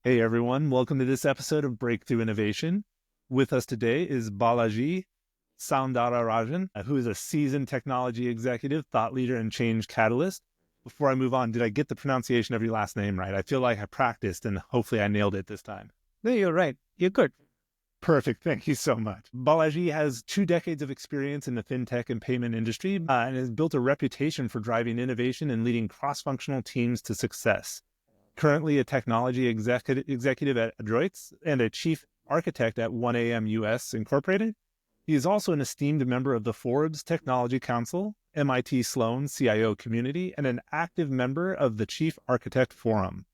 Hey everyone, welcome to this episode of Breakthrough Innovation. With us today is Balaji Soundararajan, who is a seasoned technology executive, thought leader, and change catalyst. Before I move on, did I get the pronunciation of your last name right? I feel like I practiced and hopefully I nailed it this time. No, you're right. You're good. Perfect. Thank you so much. Balaji has 2 decades of experience in the fintech and payment industry and has built a reputation for driving innovation and leading cross-functional teams to success. Currently a technology executive at Adroit and a chief architect at 1AM US Incorporated. He is also an esteemed member of the Forbes Technology Council, MIT Sloan CIO community, and an active member of the Chief Architect Forum.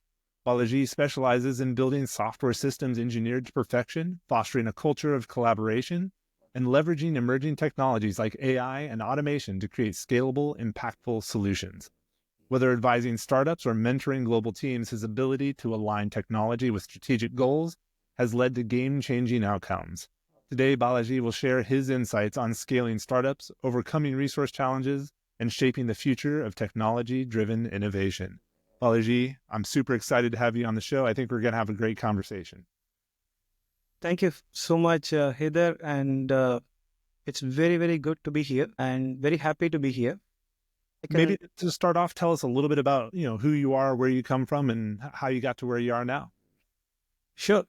Balaji specializes in building software systems engineered to perfection, fostering a culture of collaboration, and leveraging emerging technologies like AI and automation to create scalable, impactful solutions. Whether advising startups or mentoring global teams, his ability to align technology with strategic goals has led to game-changing outcomes. Today, Balaji will share his insights on scaling startups, overcoming resource challenges, and shaping the future of technology-driven innovation. Balaji, I'm super excited to have you on the show. I think we're going to have a great conversation. Thank you so much, Heather. And it's very, very good to be here and very happy to be here. Maybe to start off, tell us a little bit about, who you are, where you come from, and how you got to where you are now. Sure.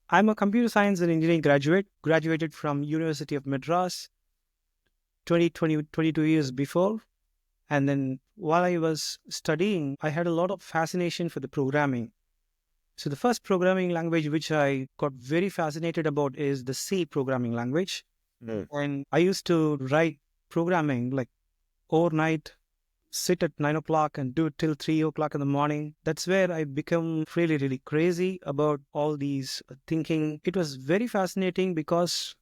I'm a computer science and engineering graduated from University of Madras 22 years before. And then while I was studying, I had a lot of fascination for the programming. So the first programming language which I got very fascinated about is the C programming language. And I used to write programming like overnight, sit at 9 o'clock and do it till 3 o'clock in the morning. That's where I become really, really crazy about all these thinking. It was very fascinating because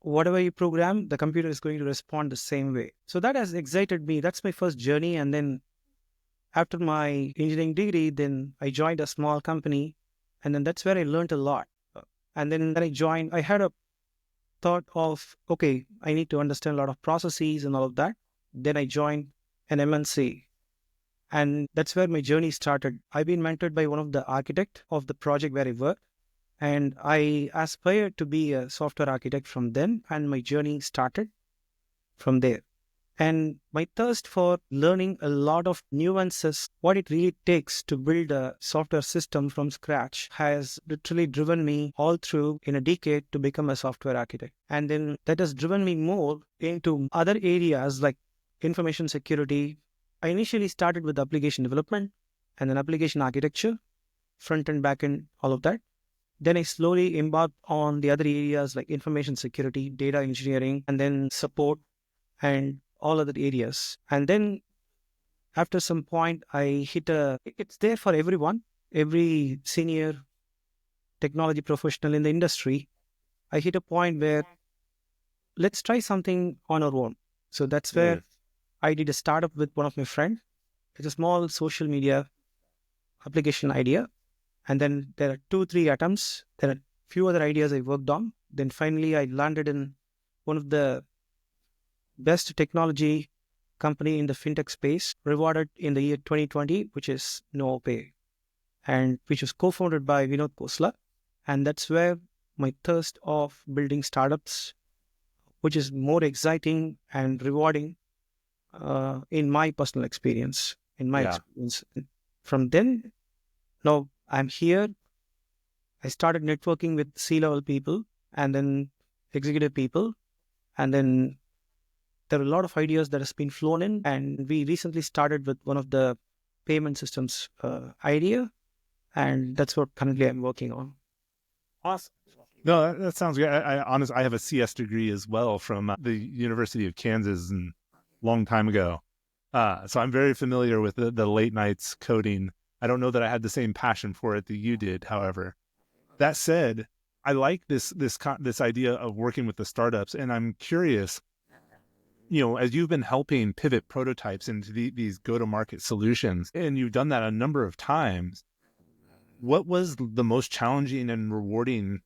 whatever you program, the computer is going to respond the same way. So that has excited me. That's my first journey. And then after my engineering degree, then I joined a small company. And then that's where I learned a lot. And then I had a thought of, okay, I need to understand a lot of processes and all of that. Then I joined an MNC. And that's where my journey started. I've been mentored by one of the architects of the project where I work. And I aspired to be a software architect from then. And my journey started from there. And my thirst for learning a lot of nuances, what it really takes to build a software system from scratch, has literally driven me all through in a decade to become a software architect. And then that has driven me more into other areas like information security. I initially started with application development and then application architecture, front end, back end, all of that. Then I slowly embarked on the other areas like information security, data engineering, and then support and all other areas. And then after some point, it's there for everyone, every senior technology professional in the industry. I hit a point where let's try something on our own. So that's where I did a startup with one of my friends. It's a small social media application idea. And then there are 2-3 attempts. There are few other ideas I worked on. Then finally, I landed in one of the best technology company in the fintech space, rewarded in the year 2020, which is NoPay, and which was co-founded by Vinod Khosla. And that's where my thirst of building startups, which is more exciting and rewarding in my personal experience, experience. From then, now I'm here. I started networking with C-level people and then executive people. And then there are a lot of ideas that has been flown in. And we recently started with one of the payment systems idea. And that's what currently I'm working on. Awesome. No, that sounds good. I have a CS degree as well from the University of Kansas and long time ago. So I'm very familiar with the late nights coding. I don't know that I had the same passion for it that you did, however. That said, I like this idea of working with the startups, and I'm curious, as you've been helping pivot prototypes into these go-to-market solutions, and you've done that a number of times, what was the most challenging and rewarding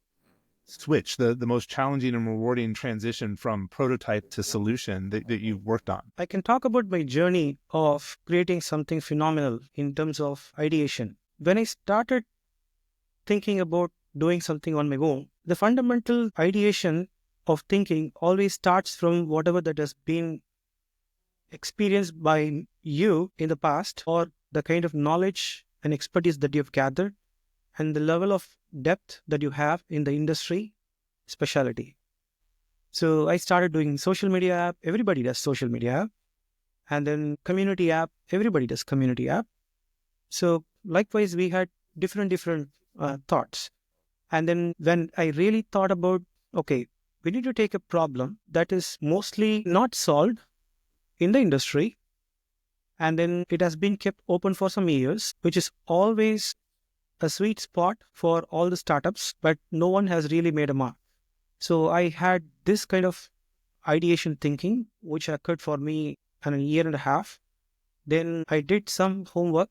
switch, the most challenging and rewarding transition from prototype to solution that you've worked on? I can talk about my journey of creating something phenomenal in terms of ideation. when I started thinking about doing something on my own, the fundamental ideation of thinking always starts from whatever that has been experienced by you in the past, or the kind of knowledge and expertise that you've gathered, and the level of depth that you have in the industry specialty. So I started doing social media app. Everybody does social media app. And then community app. Everybody does community app. So likewise, we had different thoughts. And then when I really thought about, okay, we need to take a problem that is mostly not solved in the industry, and then it has been kept open for some years, which is always a sweet spot for all the startups, but no one has really made a mark. So I had this kind of ideation thinking, which occurred for me in a year and a half. Then I did some homework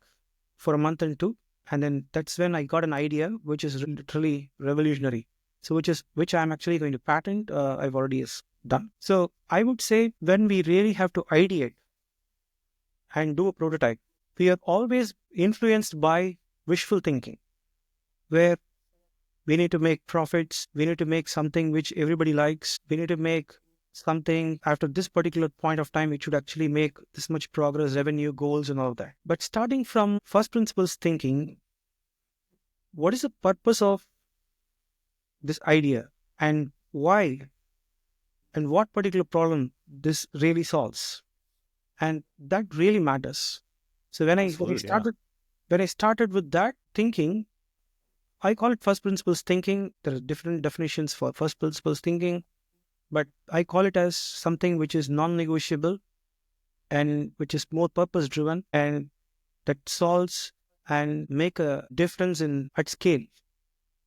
for a month and two, and then that's when I got an idea, which is literally revolutionary. So which I'm actually going to patent. I've already done. So I would say when we really have to ideate and do a prototype, we are always influenced by wishful thinking, where we need to make profits, we need to make something which everybody likes, we need to make something after this particular point of time, it should actually make this much progress, revenue, goals, and all that. But starting from first principles thinking, what is the purpose of this idea, and why, and what particular problem this really solves? And that really matters. So when I started with that thinking, I call it first principles thinking. There are different definitions for first principles thinking, but I call it as something which is non-negotiable and which is more purpose-driven and that solves and make a difference at scale.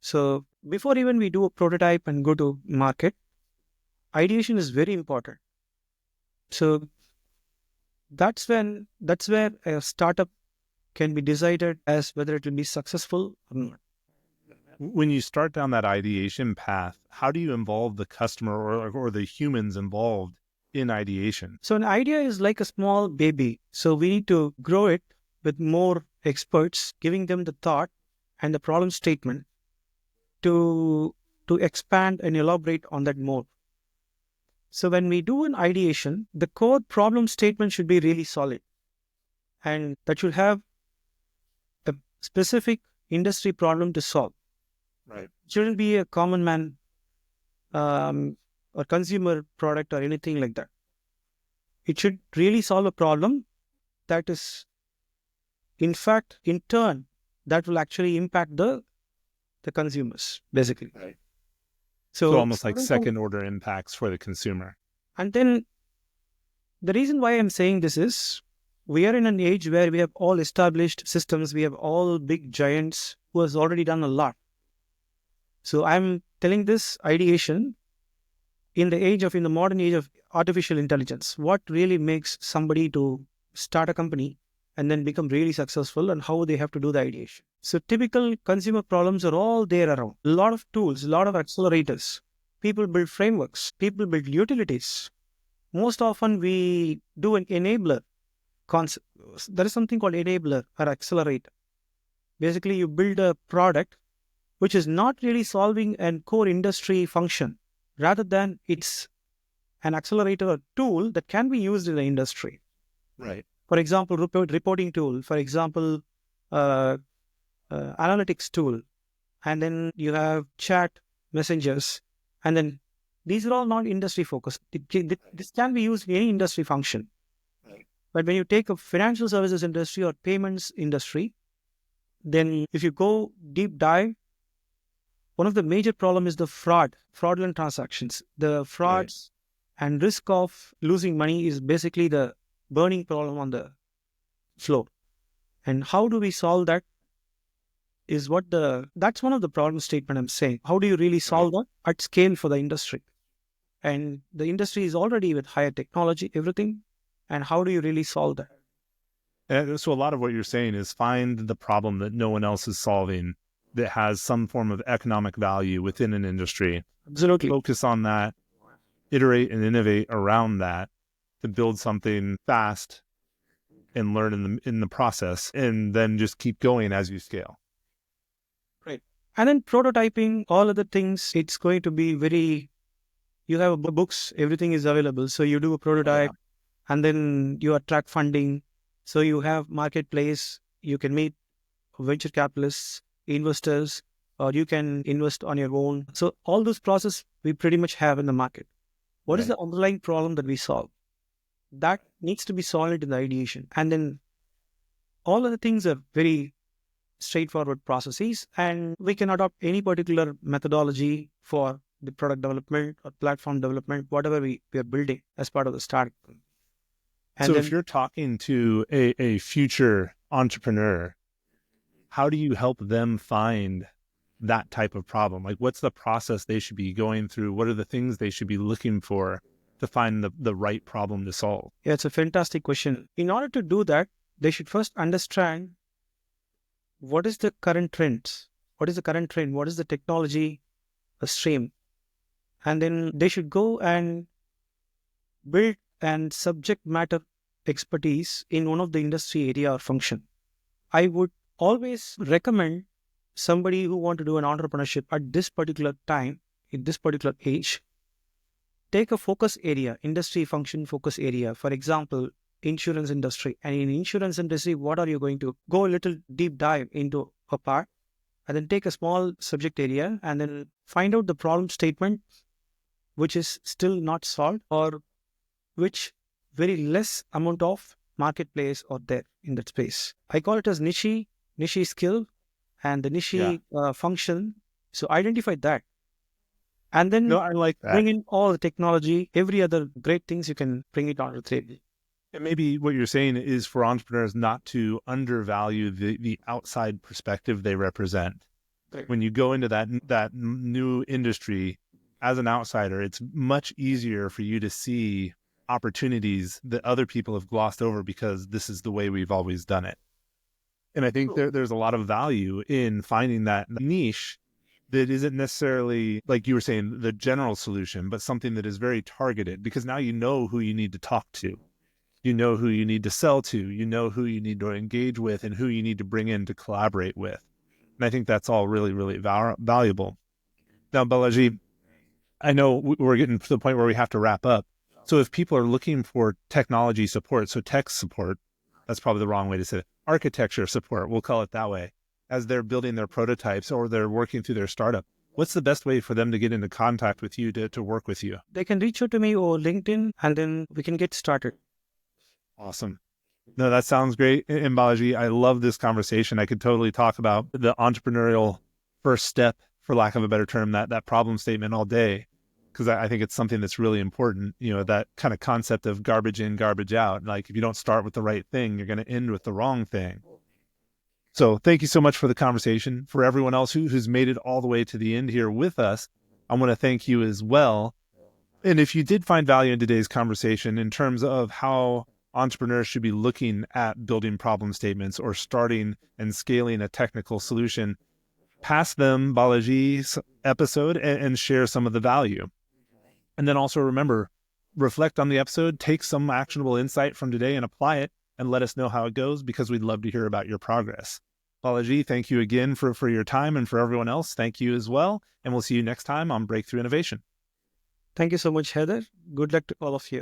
So before even we do a prototype and go to market, ideation is very important. So that's where a startup can be decided as whether it will be successful or not. When you start down that ideation path, how do you involve the customer or the humans involved in ideation? So an idea is like a small baby. So we need to grow it with more experts, giving them the thought and the problem statement to expand and elaborate on that more. So when we do an ideation, the core problem statement should be really solid, and that should have a specific industry problem to solve. Right. It shouldn't be a common man or consumer product or anything like that. It should really solve a problem that is, in fact, in turn, that will actually impact the consumers, basically. Right. So almost like second order impacts for the consumer. And then the reason why I'm saying this is we are in an age where we have all established systems. We have all big giants who has already done a lot. So I'm telling this ideation in the modern age of artificial intelligence. What really makes somebody to start a company and then become really successful, and how they have to do the ideation. So typical consumer problems are all there around. A lot of tools, a lot of accelerators. People build frameworks. People build utilities. Most often we do an enabler concept. There is something called enabler or accelerator. Basically, you build a product which is not really solving a core industry function. Rather than it's an accelerator or tool that can be used in the industry. Right. For example, reporting tool. For example, analytics tool. And then you have chat messengers. And then these are all not industry focused. This can be used in any industry function. Right. But when you take a financial services industry or payments industry, then if you go deep dive, one of the major problem is the fraudulent transactions. The frauds and risk of losing money is basically the burning problem on the floor. And how do we solve that is that's one of the problem statement I'm saying. How do you really solve that at scale for the industry? And the industry is already with higher technology, everything. And how do you really solve that? And so a lot of what you're saying is find the problem that no one else is solving that has some form of economic value within an industry. Absolutely. Focus on that, iterate and innovate around that to build something fast and learn in the process, and then just keep going as you scale. Right. And then prototyping, all other things, it's going to be very, you have books, everything is available. So you do a prototype and then you attract funding. So you have marketplace, you can meet venture capitalists, investors, or you can invest on your own. So all those process we pretty much have in the market. What is the underlying problem that we solve? That needs to be solved in the ideation. And then all of the things are very straightforward processes, and we can adopt any particular methodology for the product development or platform development, whatever we are building as part of the startup. And so then, if you're talking to a future entrepreneur, how do you help them find that type of problem? Like, what's the process they should be going through? What are the things they should be looking for to find the right problem to solve? yeah, it's a fantastic question. In order to do that, they should first understand what is the current trends, what is the current trend, what is the technology stream, and then they should go and build and subject matter expertise in one of the industry area or function. I would always recommend somebody who want to do an entrepreneurship at this particular time, in this particular age, take a focus area, industry function focus area. For example, insurance industry. And in insurance industry, what are you going to go a little deep dive into a part and then take a small subject area and then find out the problem statement which is still not solved or which very less amount of marketplace or there in that space. I call it as niche skill and the niche function. So identify that. And then No, I like that. bring in all the technology, every other great things you can bring it on the table. And maybe what you're saying is for entrepreneurs not to undervalue the outside perspective they represent. Right. When you go into that new industry as an outsider, it's much easier for you to see opportunities that other people have glossed over because this is the way we've always done it. And I think there's a lot of value in finding that niche that isn't necessarily, like you were saying, the general solution, but something that is very targeted, because now you know who you need to talk to. You know who you need to sell to, you know who you need to engage with, and who you need to bring in to collaborate with. And I think that's all really, really valuable. Now, Balaji, I know we're getting to the point where we have to wrap up. So if people are looking for technology support, so tech support, that's probably the wrong way to say it, architecture support, we'll call it that way, as they're building their prototypes or they're working through their startup, what's the best way for them to get into contact with you to work with you? They can reach out to me over LinkedIn and then we can get started. Awesome. No, that sounds great. And Balaji, I love this conversation. I could totally talk about the entrepreneurial first step, for lack of a better term, that problem statement all day, because I think it's something that's really important. You know, that kind of concept of garbage in, garbage out. Like if you don't start with the right thing, you're going to end with the wrong thing. So thank you so much for the conversation. For everyone else who's made it all the way to the end here with us, I want to thank you as well. And if you did find value in today's conversation in terms of how entrepreneurs should be looking at building problem statements or starting and scaling a technical solution, pass them Balaji's episode and share some of the value. And then also remember, reflect on the episode, take some actionable insight from today and apply it, and let us know how it goes, because we'd love to hear about your progress. Balaji, thank you again for your time, and for everyone else, thank you as well. And we'll see you next time on Breakthrough Innovation. Thank you so much, Heather. Good luck to all of you.